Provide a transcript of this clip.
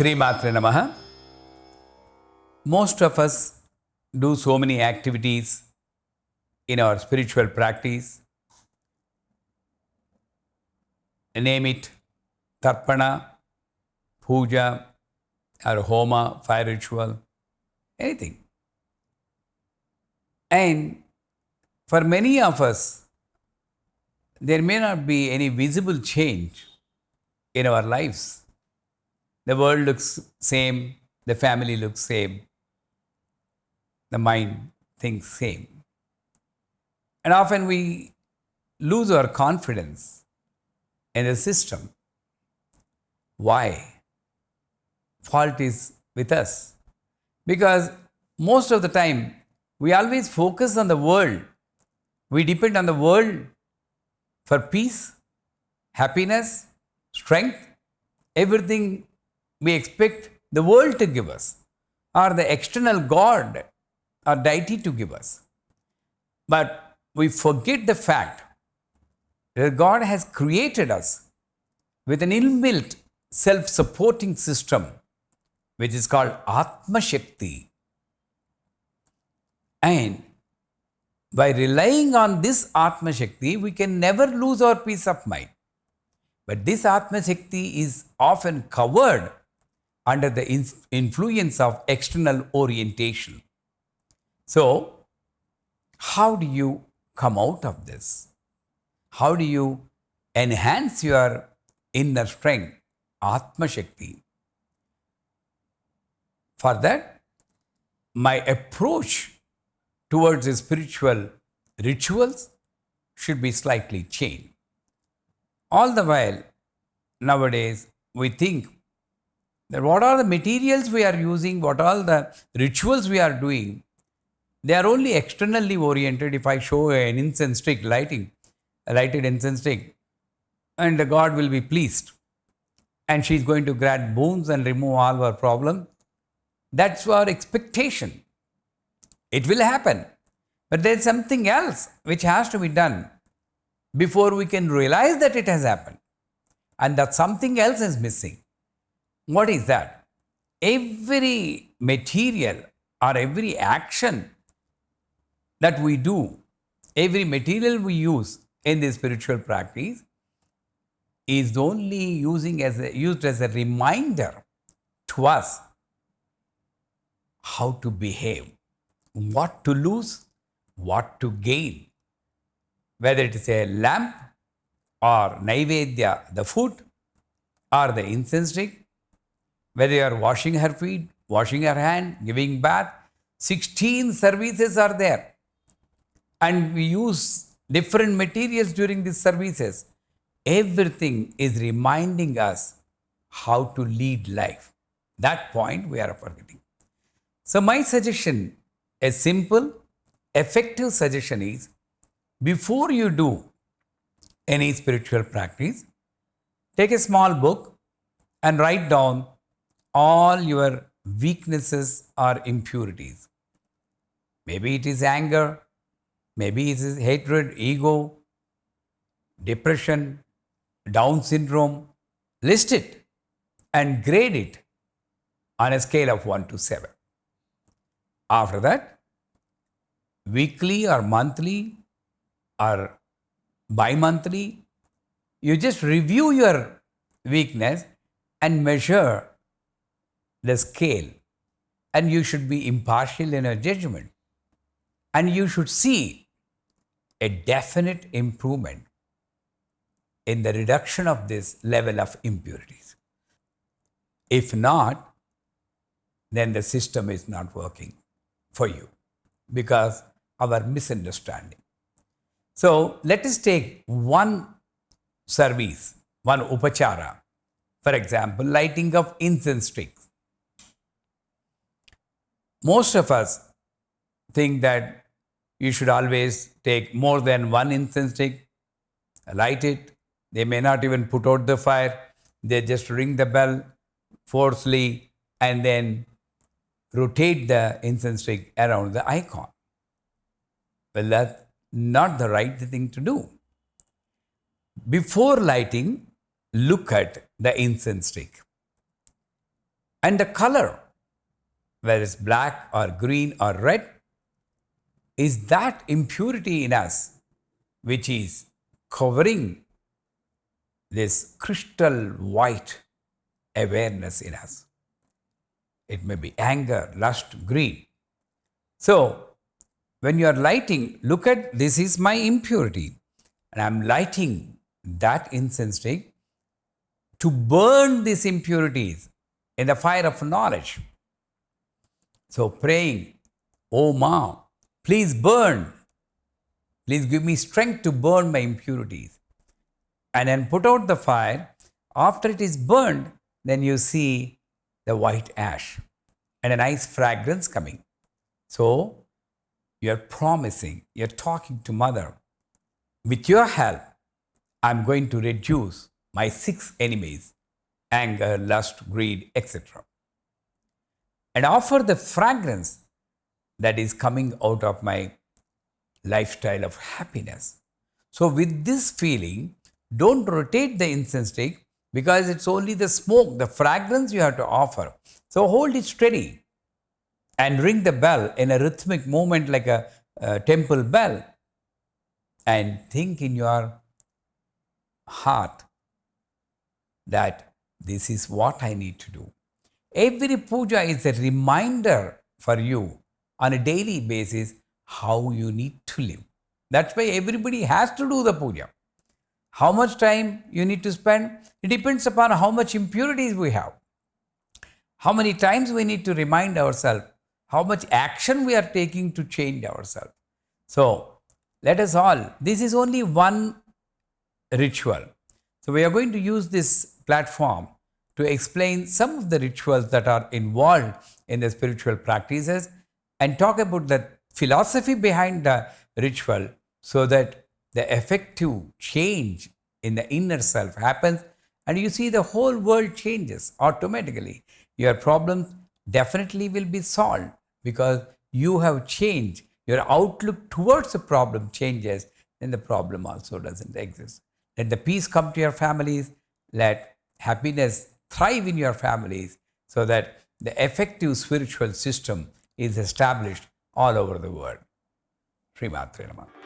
Sri Matre Namaha. Most of us do so many activities in our spiritual practice. Name it Tarpana, Puja, or Homa, fire ritual, anything. And for many of us, there may not be any visible change in our lives. The world looks same, the family looks same, the mind thinks same. And often we lose our confidence in the system. Why? Fault is with us. Because most of the time, we always focus on the world. We depend on the world for peace, happiness, strength, everything we expect the world to give us, or the external God or deity to give us. But we forget the fact that God has created us with an inbuilt self-supporting system, which is called Atma Shakti. And by relying on this Atma Shakti, we can never lose our peace of mind. But this Atma Shakti is often covered under the influence of external orientation. So, how do you come out of this? How do you enhance your inner strength, Atma Shakti? For that, my approach towards the spiritual rituals should be slightly changed. All the while, nowadays, we think that what are the materials we are using, what are the rituals we are doing, they are only externally oriented. If I show an incense stick, lighted incense stick, and God will be pleased, and she is going to grant boons and remove all our problems, that's our expectation. It will happen. But there is something else which has to be done before we can realize that it has happened. And that something else is missing. What is that? Every material or every action that we do, every material we use in this spiritual practice is only used as a reminder to us how to behave, what to lose, what to gain. Whether it is a lamp or Naivedya, the food, or the incense stick, whether you are washing her feet, washing her hand, giving bath, 16 services are there. And we use different materials during these services. Everything is reminding us how to lead life. That point we are forgetting. So my suggestion, a simple, effective suggestion is, before you do any spiritual practice, take a small book and write down all your weaknesses or impurities. Maybe it is anger, maybe it is hatred, ego, depression, Down syndrome. List it and grade it on a scale of 1 to 7. After that, weekly or monthly or bi-monthly, you just review your weakness and measure the scale, and you should be impartial in your judgment, and you should see a definite improvement in the reduction of this level of impurities. If not, then the system is not working for you because of our misunderstanding. So let us take one service, one upachara. For example, lighting of incense sticks. Most of us think that you should always take more than one incense stick, light it. They may not even put out the fire. They just ring the bell forcefully and then rotate the incense stick around the icon. Well, that's not the right thing to do. Before lighting, look at the incense stick. And the color, whether it's black or green or red, is that impurity in us which is covering this crystal white awareness in us. It may be anger, lust, greed. So, when you are lighting, look at this is my impurity, and I'm lighting that incense stick to burn these impurities in the fire of knowledge. So, praying, oh Ma, please burn. Please give me strength to burn my impurities. And then put out the fire. After it is burned, then you see the white ash and a nice fragrance coming. So, you are promising, you are talking to Mother, with your help, I'm going to reduce my 6 enemies, anger, lust, greed, etc. And offer the fragrance that is coming out of my lifestyle of happiness. So with this feeling, don't rotate the incense stick because it's only the smoke, the fragrance you have to offer. So hold it steady and ring the bell in a rhythmic movement like a temple bell, and think in your heart that this is what I need to do. Every puja is a reminder for you on a daily basis how you need to live. That's why everybody has to do the puja. How much time you need to spend? It depends upon how much impurities we have. How many times we need to remind ourselves, how much action we are taking to change ourselves. So, let us all, this is only one ritual. So, we are going to use this platform to explain some of the rituals that are involved in the spiritual practices and talk about the philosophy behind the ritual so that the effective change in the inner self happens and you see the whole world changes automatically. Your problems definitely will be solved because you have changed. Your outlook towards the problem changes, then the problem also doesn't exist. Let the peace come to your families. Let happiness thrive in your families so that the effective spiritual system is established all over the world. Sri Matre Namaha.